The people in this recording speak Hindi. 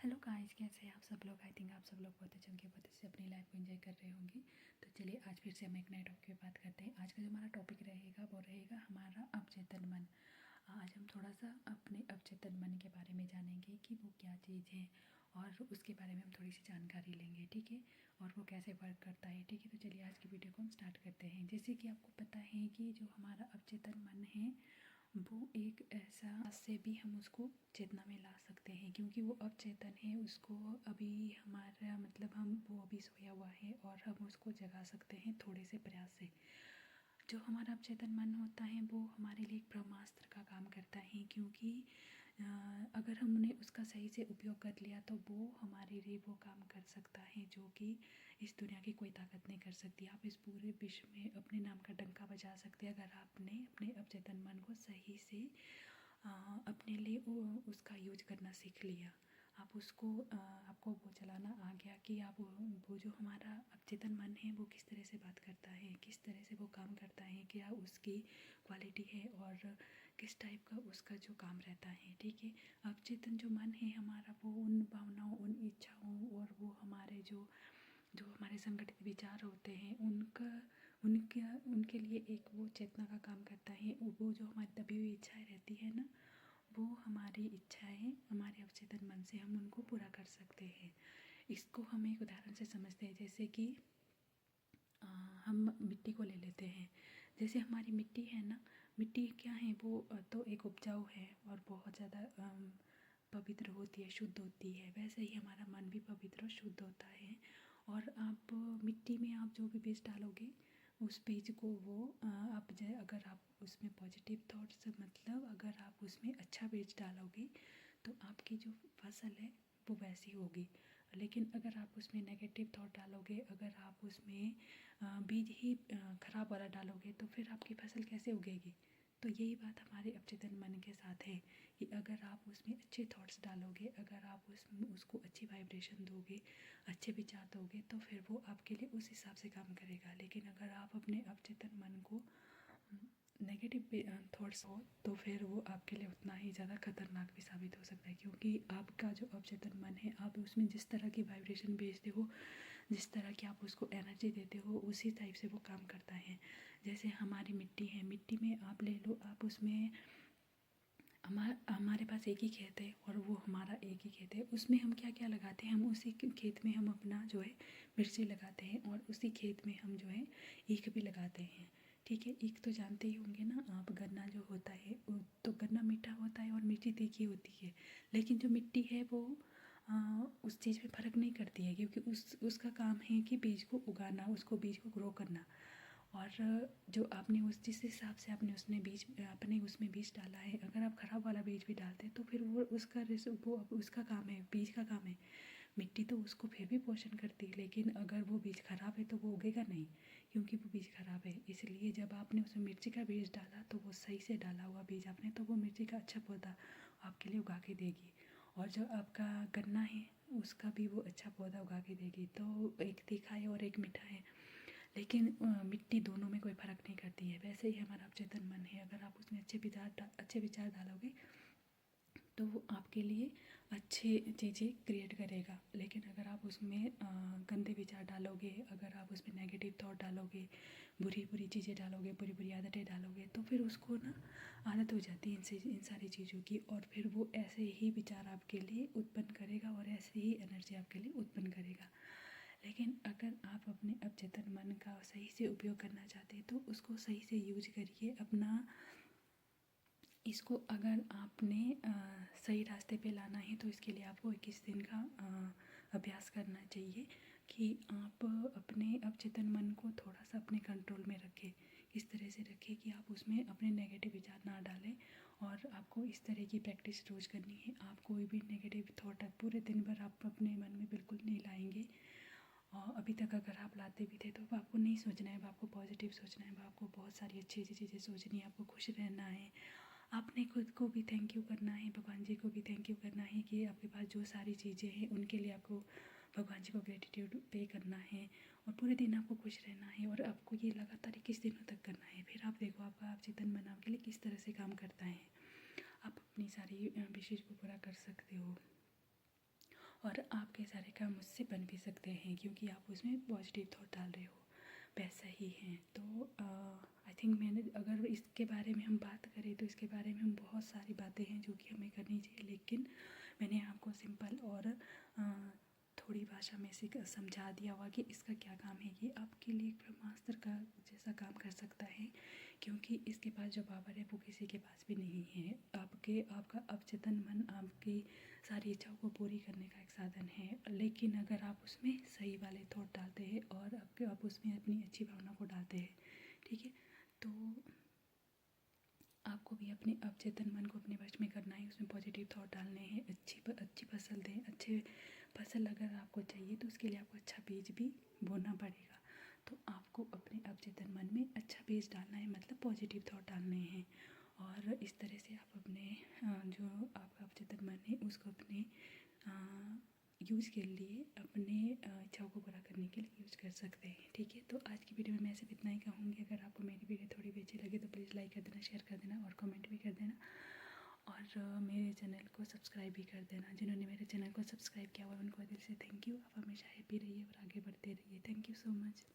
हेलो गाइस, कैसे हैं आप सब लोग। आई थिंक आप सब लोग बहुत अच्छे होंगे, बहुत अच्छे से अपनी लाइफ को एंजॉय कर रहे होंगे। तो चलिए आज फिर से हम एक नए टॉपिक पे बात करते हैं। आज का जो हमारा टॉपिक रहेगा वो रहेगा हमारा अवचेतन मन। आज हम थोड़ा सा अपने अवचेतन मन के बारे में जानेंगे कि वो क्या चीज़ है और उसके बारे में हम थोड़ी सी जानकारी लेंगे, ठीक है, और वो कैसे वर्क करता है, ठीक है। तो चलिए आज की वीडियो को हम स्टार्ट करते हैं। जैसे कि आपको पता है कि जो हमारा अवचेतन मन है वो एक ऐसा से भी हम उसको चेतना में ला सकते हैं, क्योंकि वो अवचेतन है। उसको अभी हमारा मतलब हम वो अभी सोया हुआ है और हम उसको जगा सकते हैं थोड़े से प्रयास से। जो हमारा अवचेतन मन होता है वो हमारे लिए एक ब्रह्मास्त्र का काम करता है, क्योंकि अगर हमने उसका सही से उपयोग कर लिया तो वो हमारे लिए वो काम कर सकता है जो कि इस दुनिया की कोई ताकत नहीं कर सकती। आप इस पूरे विश्व में अपने नाम का डंका बजा सकते हैं अगर आपने अपने अवचेतन मन को सही से अपने लिए उसका यूज करना सीख लिया। आप उसको आपको वो चलाना आ गया कि आप वो जो हमारा अवचेतन मन है वो किस तरह से बात करता है, किस तरह से वो काम करता है, क्या उसकी क्वालिटी है और किस टाइप का उसका जो काम रहता है, ठीक है। अवचेतन जो मन है हमारा वो उन भावनाओं, उन इच्छाओं और वो हमारे जो जो हमारे संगठित विचार होते हैं उनके लिए एक वो चेतना का काम करता है। वो जो हमारी दबी हुई इच्छाएं रहती है ना, वो हमारी इच्छाएं हमारे अवचेतन मन से हम उनको पूरा कर सकते हैं। इसको हम एक उदाहरण से समझते हैं। जैसे कि हम मिट्टी को ले लेते हैं। जैसे हमारी मिट्टी है ना, मिट्टी क्या है, वो तो एक उपजाऊ है और बहुत ज़्यादा पवित्र होती है, शुद्ध होती है। वैसे ही हमारा मन भी पवित्र और शुद्ध होता है। और आप मिट्टी में आप जो भी बीज डालोगे उस बीज को वो आप अगर आप उसमें पॉजिटिव थॉट्स मतलब अगर आप उसमें अच्छा बीज डालोगे तो आपकी जो फसल है वो वैसी होगी। लेकिन अगर आप उसमें नेगेटिव थॉट डालोगे, अगर आप उसमें बीज ही खराब वाला डालोगे तो फिर आपकी फसल कैसे उगेगी। तो यही बात हमारे अवचेतन मन के साथ है कि अगर आप उसमें अच्छे थॉट्स डालोगे, अगर आप उसको अच्छी वाइब्रेशन दोगे, अच्छे विचार दोगे तो फिर वो आपके लिए उस हिसाब से काम करेगा। लेकिन अगर आप अपने अवचेतन मन को नेगेटिव थॉट्स हो तो फिर वो आपके लिए उतना ही ज़्यादा खतरनाक भी साबित हो सकता है, क्योंकि आपका जो अवचेतन मन है आप उसमें जिस तरह की वाइब्रेशन भेजते हो, जिस तरह की आप उसको एनर्जी देते हो, उसी टाइप से वो काम करता है। जैसे हमारी मिट्टी है, मिट्टी में आप ले लो, आप उसमें हमारे पास एक ही खेत है और वो हमारा एक ही खेत है। उसमें हम क्या क्या लगाते हैं, हम उसी खेत में हम अपना जो है मिर्ची लगाते हैं और उसी खेत में हम जो है ईख भी लगाते हैं, ठीक है। ईख तो जानते ही होंगे ना आप, गन्ना जो होता है तो गन्ना मीठा होता है और मिर्ची तीखी होती है। लेकिन जो मिट्टी है वो उस चीज़ में फ़र्क नहीं करती है, क्योंकि उसका काम है कि बीज को उगाना, उसको बीज को ग्रो करना। और जो आपने उस जिस हिसाब से आपने उसमें बीज डाला है, अगर आप ख़राब वाला बीज भी डालते हैं तो फिर वो उसका काम है, बीज का काम है। मिट्टी तो उसको फिर भी पोषण करती है, लेकिन अगर वो बीज खराब है तो वो उगेगा नहीं, क्योंकि वो बीज खराब है। इसलिए जब आपने उसमें मिर्ची का बीज डाला तो वो सही से डाला हुआ बीज आपने, तो वो मिर्ची का अच्छा पौधा आपके लिए उगा के देगी। और जो आपका गन्ना है उसका भी वो अच्छा पौधा उगा के देगी। तो एक तीखा है और एक मीठा है, लेकिन मिट्टी दोनों में कोई फ़र्क नहीं करती है। वैसे ही हमारा अवचेतन मन है, अगर आप उसमें अच्छे विचार डालोगे तो वो आपके लिए अच्छे चीज़ें क्रिएट करेगा। लेकिन अगर आप उसमें गंदे विचार डालोगे, अगर आप उसमें नेगेटिव थॉट डालोगे, बुरी बुरी चीज़ें डालोगे, बुरी बुरी आदतें डालोगे, तो फिर उसको ना आदत हो जाती है इन सारी चीज़ों की, और फिर वो ऐसे ही विचार आपके लिए उत्पन्न करेगा और ऐसे ही एनर्जी आपके लिए उत्पन्न करेगा। लेकिन अगर आप अपने अवचेतन मन का सही से उपयोग करना चाहते हैं तो उसको सही से यूज करिए अपना। इसको अगर आपने सही रास्ते पे लाना है तो इसके लिए आपको 21 दिन का अभ्यास करना चाहिए कि आप अपने अवचेतन मन को थोड़ा सा अपने कंट्रोल में रखें। इस तरह से रखें कि आप उसमें अपने नेगेटिव विचार ना डालें, और आपको इस तरह की प्रैक्टिस रोज़ करनी है। आप कोई भी नेगेटिव थॉट पूरे दिन भर आप अपने मन में बिल्कुल नहीं लाएंगे। और अभी तक अगर आप लाते भी थे तो अब आपको नहीं सोचना है, अब आपको पॉजिटिव सोचना है, अब आपको बहुत सारी अच्छी अच्छी चीज़ें सोचनी है, आपको खुश रहना है। आपने खुद को भी थैंक यू करना है, भगवान जी को भी थैंक यू करना है कि आपके पास जो सारी चीज़ें हैं उनके लिए आपको भगवान जी को ग्रेटिट्यूड पे करना है। और पूरे दिन आपको खुश रहना है, और आपको ये लगातार 21 दिनों तक करना है। फिर आप देखो आपका अवचेतन मन आपके लिए किस तरह से काम करता है। आप अपनी सारी विशेष को पूरा कर सकते हो। और आपके सारे काम उससे बन भी सकते हैं क्योंकि आप उसमें पॉजिटिव थॉट डाल रहे हो। वैसा ही है। तो आई थिंक मैंने अगर इसके बारे में हम बात करें तो इसके बारे में हम बहुत सारी बातें हैं जो कि हमें करनी चाहिए, लेकिन मैंने आपको सिंपल और थोड़ी भाषा में समझा दिया हुआ कि इसका क्या काम है। ये आपके लिए एक ब्रह्मास्त्र का जैसा काम कर सकता है क्योंकि इसके पास जो पावर है वो किसी के पास भी नहीं है। आपका अवचेतन मन आपकी सारी इच्छाओं को पूरी करने का एक साधन है, लेकिन अगर आप उसमें सही वाले थॉट डालते हैं और आप उसमें अपनी अच्छी भावना को डालते हैं, ठीक है, तो आपको भी अपने अवचेतन मन को अपने वश में करना है। उसमें पॉजिटिव थॉट डालने हैं, अच्छी फसल दें। अच्छे फसल अगर आपको चाहिए तो उसके लिए आपको अच्छा बीज भी बोना पड़ेगा। तो आपको अपने अवचेतन मन में अच्छा बीज डालना है, मतलब पॉजिटिव थॉट डालने हैं। और इस तरह से आप अपने जो आपका अवचेतन मन है उसको अपने यूज़ के लिए, अपने इच्छाओं को पूरा करने के लिए यूज़ कर सकते हैं, ठीक है। तो आज की वीडियो में मैं सिर्फ इतना ही कहूँगी। अगर आपको मेरी वीडियो थोड़ी भी अच्छी लगे तो प्लीज़ लाइक कर देना, शेयर कर देना और कमेंट भी कर देना, और मेरे चैनल को सब्सक्राइब भी कर देना। जिन्होंने मेरे चैनल को सब्सक्राइब किया हुआ है उनको दिल से थैंक यू। आप हमेशा हैप्पी रहिए और आगे बढ़ते रहिए। Thank you so much.